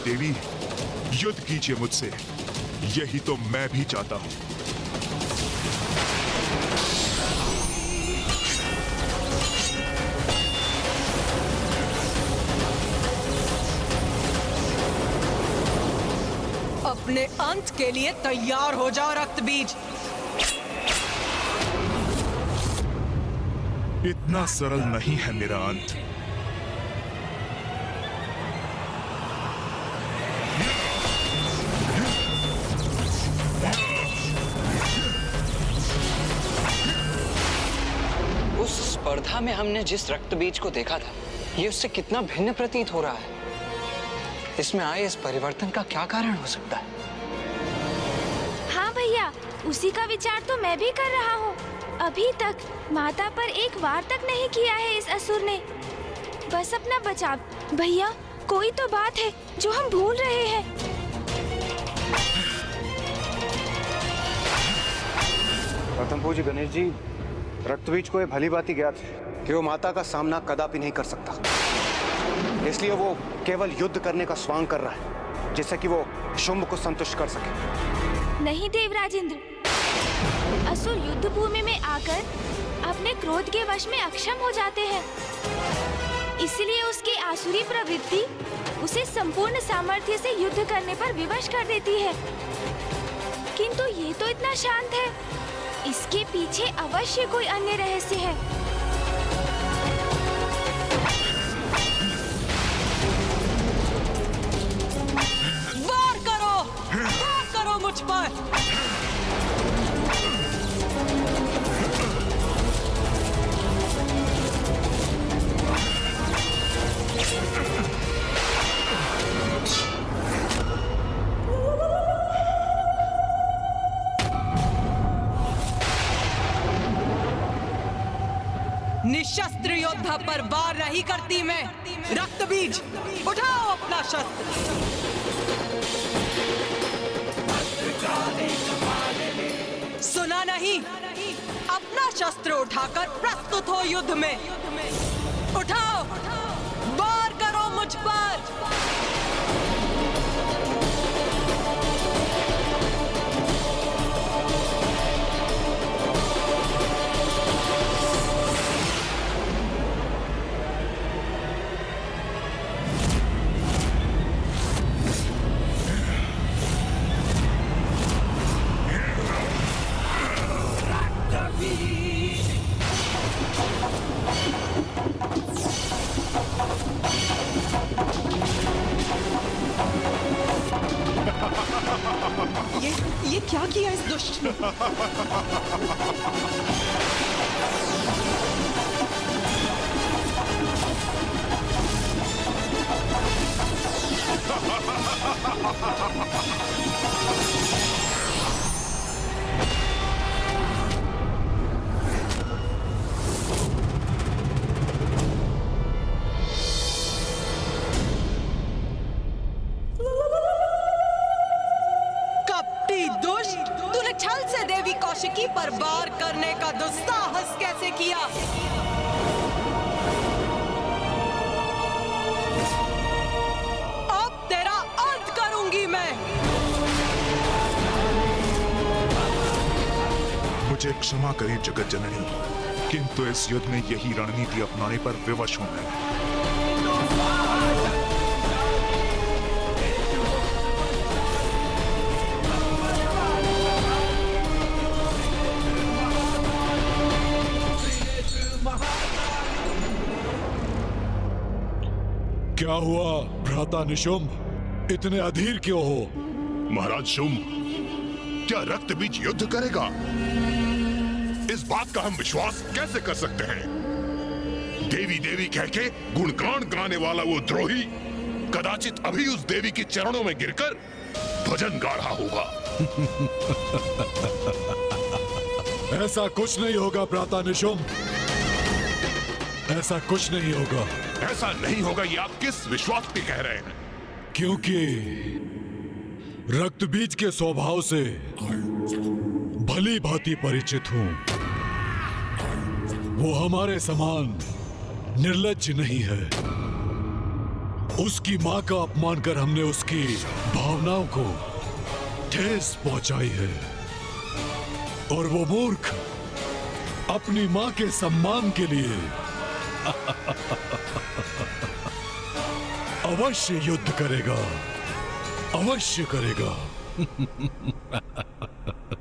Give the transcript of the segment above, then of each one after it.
देवी, युद्ध कीजिए मुझसे, यही तो मैं भी चाहता हूं। अपने अंत के लिए तैयार हो जाओ रक्तबीज। इतना सरल नहीं है मेरा अंत। उस स्पर्धा में हमने जिस रक्तबीज को देखा था, ये उससे कितना भिन्न प्रतीत हो रहा है। इसमें आए इस परिवर्तन का क्या कारण हो सकता है? हाँ भैया, उसी का विचार तो मैं भी कर रहा हूँ। अभी तक माता पर एक वार तक नहीं किया है इस असुर ने। बस अपना बचाव। भैया, कोई तो बात है जो हम भूल रहे हैं। प्रथम पूज्य गणेश जी, रक्तबीज को ये भली भांति ज्ञात है कि वो माता का सामना कदापि नहीं कर सकता, इसलिए वो केवल युद्ध करने का स्वांग कर रहा है, जिससे कि वो शुंभ को संतुष्ट कर सके। नहीं देवराजेंद्र, असुर युद्ध भूमि में आकर अपने क्रोध के वश में अक्षम हो जाते हैं, इसलिए उसकी आसुरी प्रवृत्ति उसे संपूर्ण सामर्थ्य से युद्ध करने पर विवश कर देती है। किंतु ये तो इतना शांत है, इसके पीछे अवश्य कोई अन्य रहस्य है। वार करो मुझ पर। निशस्त्र योद्धा पर वार नहीं करती मैं। रक्तबीज, उठाओ अपना शस्त्र। सुना नहीं? अपना शस्त्र उठाकर प्रस्तुत हो युद्ध में। उठाओ, वार करो मुझ पर। ये क्या किया इस दुष्ट ने? कौशिकी पर वार करने का दुस्साहस कैसे किया? अब तेरा अंत करूंगी मैं। मुझे क्षमा करें जगत जननी, किंतु इस युद्ध में यही रणनीति अपनाने पर विवश हूं मैं। क्या हुआ भ्राता निशुंभ, इतने अधीर क्यों हो? महाराज शुंभ, क्या रक्तबीज युद्ध करेगा? इस बात का हम विश्वास कैसे कर सकते हैं? देवी देवी कह के गुणगान गाने वाला वो द्रोही कदाचित अभी उस देवी के चरणों में गिरकर भजन गा रहा होगा। ऐसा कुछ नहीं होगा भ्राता निशुंभ, ऐसा कुछ नहीं होगा। ऐसा नहीं होगा ये आप किस विश्वास पे कह रहे हैं? क्योंकि रक्तबीज के स्वभाव से भली भांति परिचित हूं। वो हमारे समान निर्लज्ज नहीं है। उसकी माँ का अपमान कर हमने उसकी भावनाओं को ठेस पहुंचाई है, और वो मूर्ख अपनी माँ के सम्मान के लिए अवश्य युद्ध करेगा, अवश्य करेगा।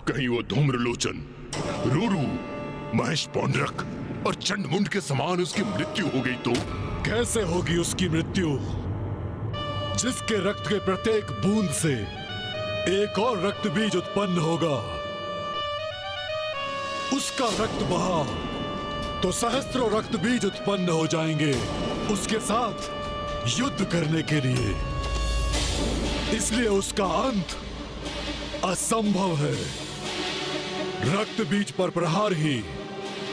कहीं वो धूम्रलोचन, रूरू, महेश पौंड्रक और चंडमुंड के समान उसकी मृत्यु हो गई तो? कैसे होगी उसकी मृत्यु, जिसके रक्त के प्रत्येक बूंद से एक और रक्त बीज उत्पन्न होगा। उसका रक्त बहा तो सहस्त्रों रक्त बीज उत्पन्न हो जाएंगे उसके साथ युद्ध करने के लिए। इसलिए उसका अंत असंभव है। रक्त बीज पर प्रहार ही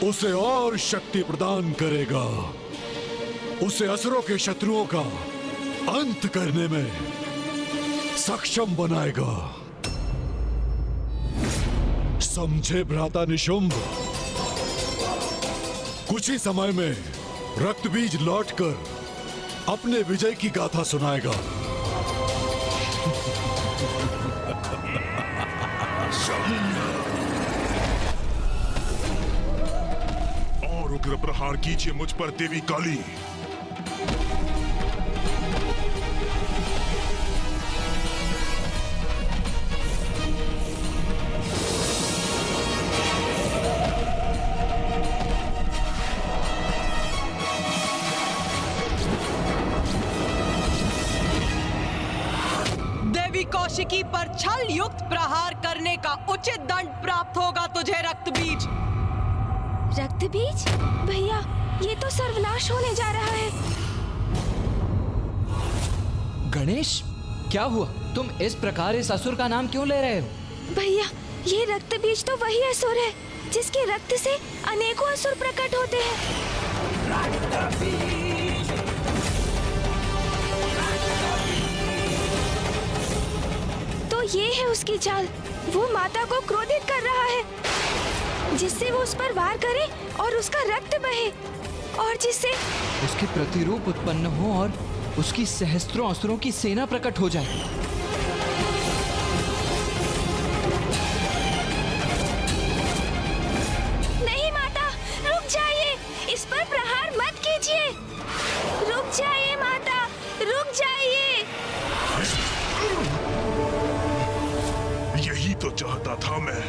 उसे और शक्ति प्रदान करेगा, उसे असुरों के शत्रुओं का अंत करने में सक्षम बनाएगा। समझे भ्राता निशुंभ? कुछ ही समय में रक्त बीज लौटकर अपने विजय की गाथा सुनाएगा। और उग्र प्रहार कीजिए मुझ पर देवी काली। देवी कौशिकी पर छल युक्त प्रहार करने का उचित दंड प्राप्त होगा तुझे रक्तबीज। रक्तबीज? भैया, ये तो सर्वनाश होने जा रहा है। गणेश, क्या हुआ? तुम इस प्रकार इस असुर का नाम क्यों ले रहे हो? भैया, ये रक्तबीज तो वही असुर है जिसके रक्त से अनेकों असुर प्रकट होते हैं। तो ये है उसकी चाल। वो माता को क्रोधित कर रहा है, जिससे वो उस पर वार करे और उसका रक्त बहे, और जिससे उसके प्रतिरूप उत्पन्न हो और उसकी सहस्त्रों असुरों की सेना प्रकट हो जाए। नहीं माता, रुक जाइए, इस पर प्रहार मत कीजिए। रुक जाइए माता, रुक जाइए। यही तो चाहता था मैं।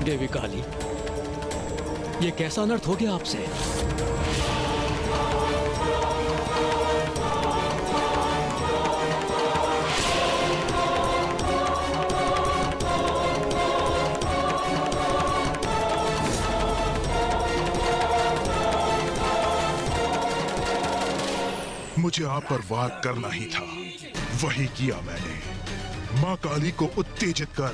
देवी काली, ये कैसा अनर्थ हो गया आपसे? मुझे आप पर वार करना ही था, वही किया मैंने। मां काली को उत्तेजित कर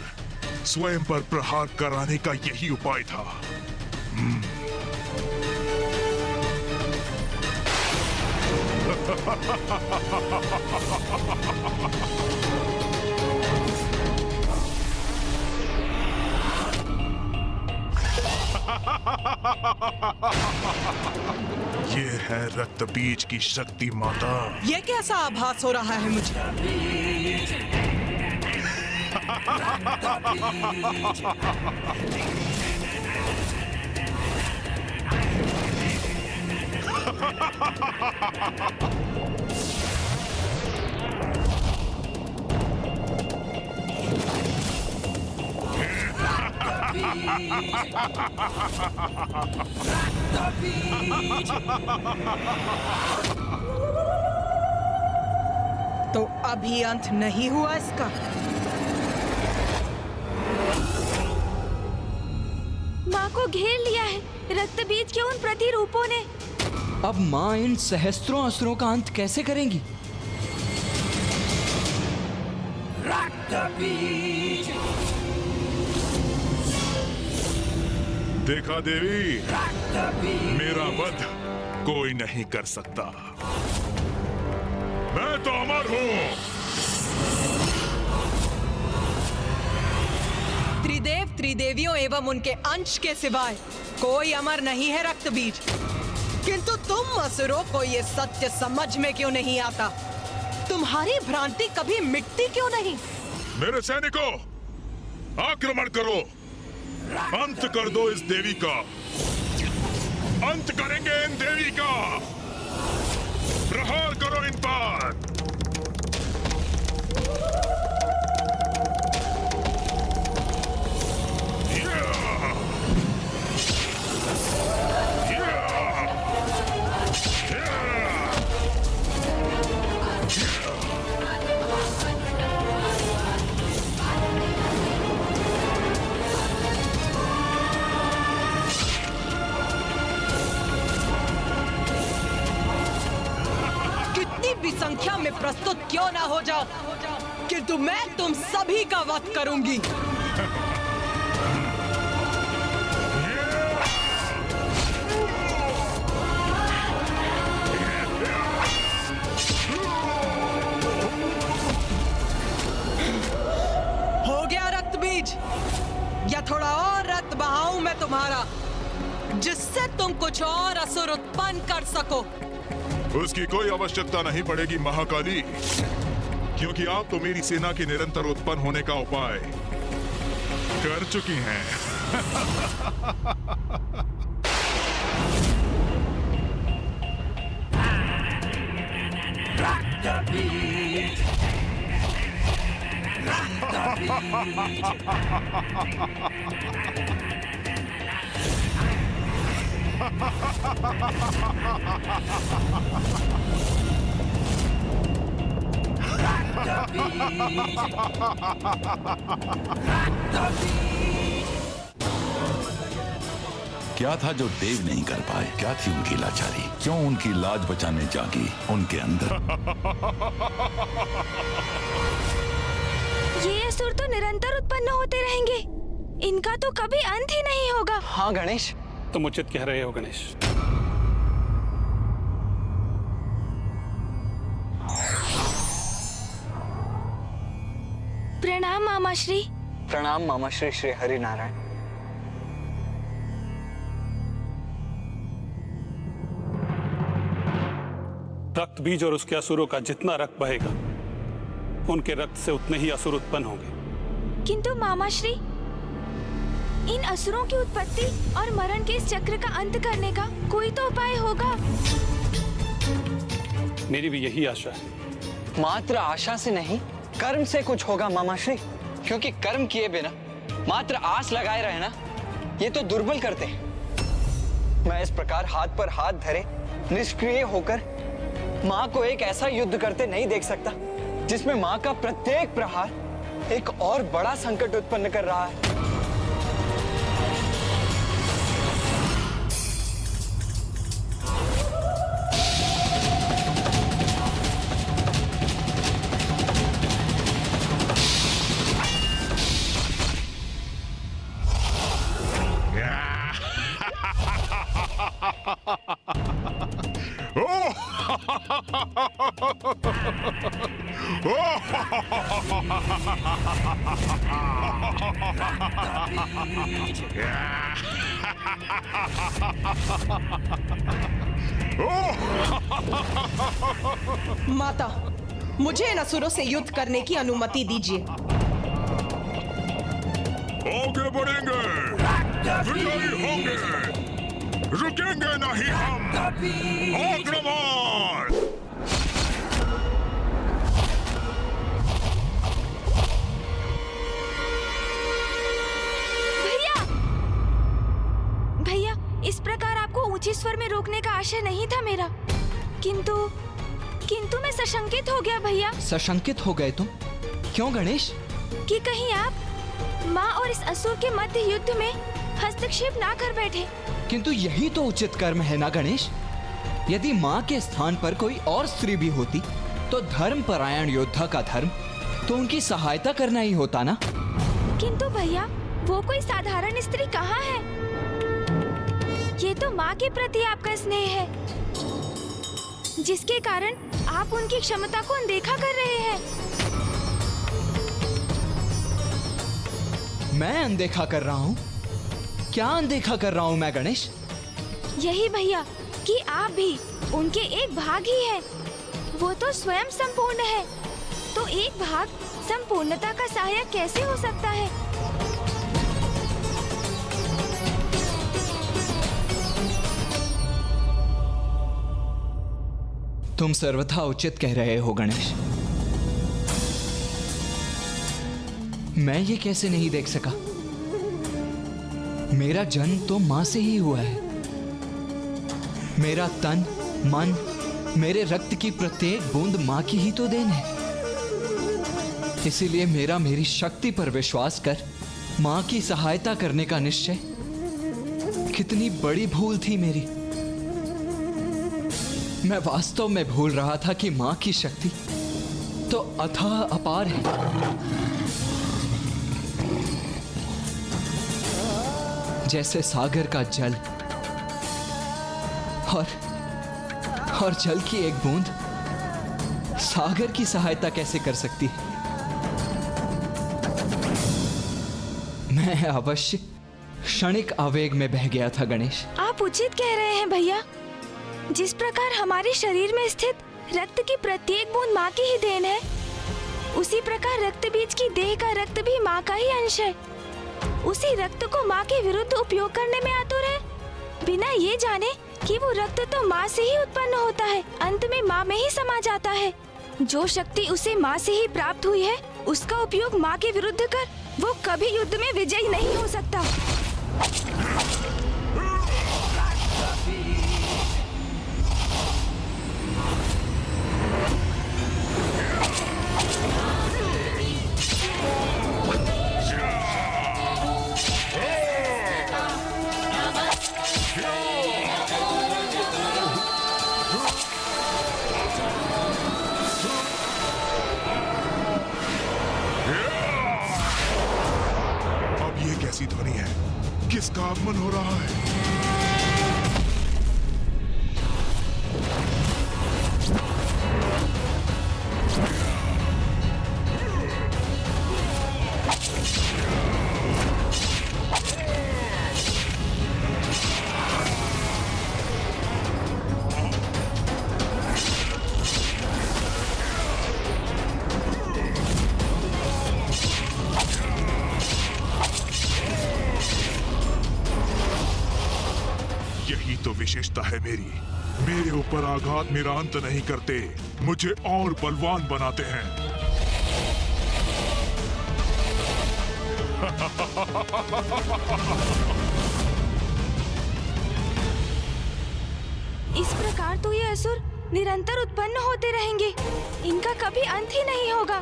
स्वयं पर प्रहार कराने का यही उपाय था। ये है रक्त बीज की शक्ति माता। ये कैसा आभास हो रहा है मुझे? तो अभी अंत नहीं हुआ इसका? माँ को घेर लिया है रक्तबीज के उन प्रतिरूपों ने। अब माँ इन सहस्त्रों असुरों का अंत कैसे करेंगी? देखा देवी, मेरा वध कोई नहीं कर सकता। मैं तो अमर हूं। देव त्रिदेवियों एवं उनके अंश के सिवाय कोई अमर नहीं है रक्तबीज। किंतु तुम असुरों को ये सत्य समझ में क्यों नहीं आता? तुम्हारी भ्रांति कभी मिटती क्यों नहीं? मेरे सैनिकों, आक्रमण करो, अंत कर दो इस देवी का, अंत करेंगे इन देवी का, प्रहार करो इन पर। संख्या में प्रस्तुत क्यों ना हो जाओ, किंतु मैं तुम सभी का वध करूंगी। हो गया रक्तबीज, या थोड़ा और रक्त बहाऊं मैं तुम्हारा, जिससे तुम कुछ और असुर उत्पन्न कर सको। उसकी कोई आवश्यकता नहीं पड़ेगी महाकाली, क्योंकि आप तो मेरी सेना के निरंतर उत्पन्न होने का उपाय कर चुकी हैं। क्या था जो देव नहीं कर पाए? क्या थी उनकी लाचारी? क्यों उनकी लाज बचाने जागी उनके अंदर? ये असुर तो निरंतर उत्पन्न होते रहेंगे, इनका तो कभी अंत ही नहीं होगा। हाँ गणेश, तुम उचित कह रहे हो गणेश। प्रणाम मामाश्री। प्रणाम मामाश्री श्री हरि नारायण। रक्त बीज और उसके असुरों का जितना रक्त बहेगा, उनके रक्त से उतने ही असुर उत्पन्न होंगे। किंतु मामाश्री, इन असुरों की उत्पत्ति और मरण के इस चक्र का अंत करने का कोई तो उपाय होगा। मेरी भी यही आशा है। मात्र आशा से नहीं, कर्म से कुछ होगा मामाश्री, क्योंकि कर्म किए बिना मात्र आस लगाए रहना ये तो दुर्बल करते हैं। मैं इस प्रकार हाथ पर हाथ धरे निष्क्रिय होकर माँ को एक ऐसा युद्ध करते नहीं देख सकता जिसमें माँ का प्रत्येक प्रहार एक और बड़ा संकट उत्पन्न कर रहा है। माता, मुझे इन असुरों से युद्ध करने की अनुमति दीजिए। आगे बढ़ेंगे, विजयी होंगे, रुकेंगे नहीं हम। आक्रमण! भैया, इस प्रकार आपको ऊंचे स्वर में रोकने का आशय नहीं था मेरा, किंतु मैं सशंकित हो गया भैया। सशंकित हो गए तुम? क्यों गणेश? कि कहीं आप माँ और इस असुर के मध्य युद्ध में हस्तक्षेप ना कर बैठे। किंतु यही तो उचित कर्म है ना गणेश। यदि माँ के स्थान पर कोई और स्त्री भी होती तो धर्मपरायण योद्धा का धर्म तो उनकी सहायता करना ही होता ना। किंतु भैया, वो कोई साधारण स्त्री कहाँ है? ये तो माँ के प्रति आपका स्नेह है, जिसके कारण आप उनकी क्षमता को अनदेखा कर रहे हैं। मैं अनदेखा कर रहा हूँ? क्या अनदेखा कर रहा हूँ मैं गणेश? यही भैया कि आप भी उनके एक भाग ही हैं। वो तो स्वयं संपूर्ण है, तो एक भाग संपूर्णता का सहायक कैसे हो सकता है? तुम सर्वथा उचित कह रहे हो गणेश। मैं ये कैसे नहीं देख सका? मेरा जन्म तो मां से ही हुआ है। मेरा तन, मन, मेरे रक्त की प्रत्येक बूंद मां की ही तो देन है। इसीलिए मेरा मेरी शक्ति पर विश्वास कर मां की सहायता करने का निश्चय कितनी बड़ी भूल थी मेरी। मैं वास्तव में भूल रहा था कि मां की शक्ति तो अथाह अपार है। जैसे सागर का जल और जल की एक बूंद सागर की सहायता कैसे कर सकती है? मैं अवश्य क्षणिक आवेग में बह गया था गणेश। आप उचित कह रहे हैं भैया। जिस प्रकार हमारे शरीर में स्थित रक्त की प्रत्येक बूंद माँ की ही देन है, उसी प्रकार रक्त बीज की देह का रक्त भी माँ का ही अंश है। उसी रक्त को माँ के विरुद्ध उपयोग करने में आतुर है, बिना ये जाने कि वो रक्त तो माँ से ही उत्पन्न होता है, अंत में माँ में ही समा जाता है। जो शक्ति उसे माँ से ही प्राप्त हुई है, उसका उपयोग माँ के विरुद्ध कर वो कभी युद्ध में विजयी नहीं हो सकता। कैसी ध्वनि है? किसका आगमन हो रहा है? यही तो विशेषता है मेरी। मेरे ऊपर आघात मेरा अंत नहीं करते, मुझे और बलवान बनाते हैं। इस प्रकार तो ये असुर निरंतर उत्पन्न होते रहेंगे, इनका कभी अंत ही नहीं होगा।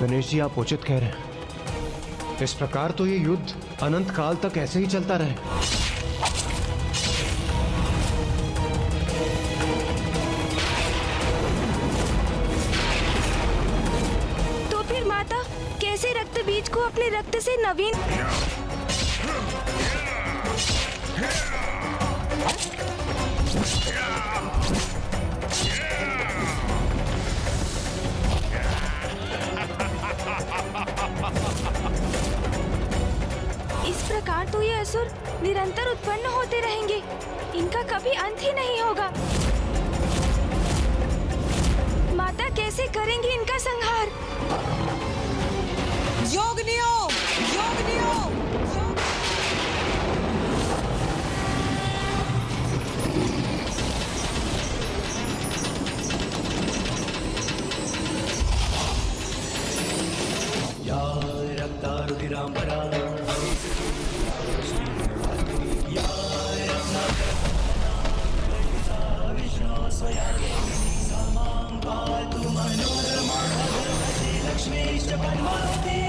गणेश जी, आप उचित कह रहे हैं। इस प्रकार तो ये युद्ध अनंत काल तक ऐसे ही चलता रहे। कैसे रक्त बीज को अपने रक्त से नवीन इस प्रकार तो ये असुर निरंतर उत्पन्न होते रहेंगे, इनका कभी अंत ही नहीं होगा। माता कैसे करेंगी इनका संहार? योगनियों! योगनियों! या रक्तारुधिरांबरा या विष्णु स्वयागे समां पातु मनोरमा लक्ष्मीश्च पद्मावती।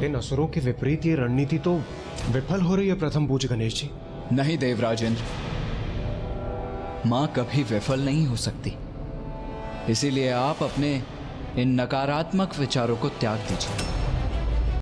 इन असुरों के विपरीत ये रणनीति तो विफल हो रही है प्रथम पूज्य गणेश जी। नहीं देवराजेंद्र, मां कभी विफल नहीं हो सकती। इसीलिए आप अपने इन नकारात्मक विचारों को त्याग दीजिए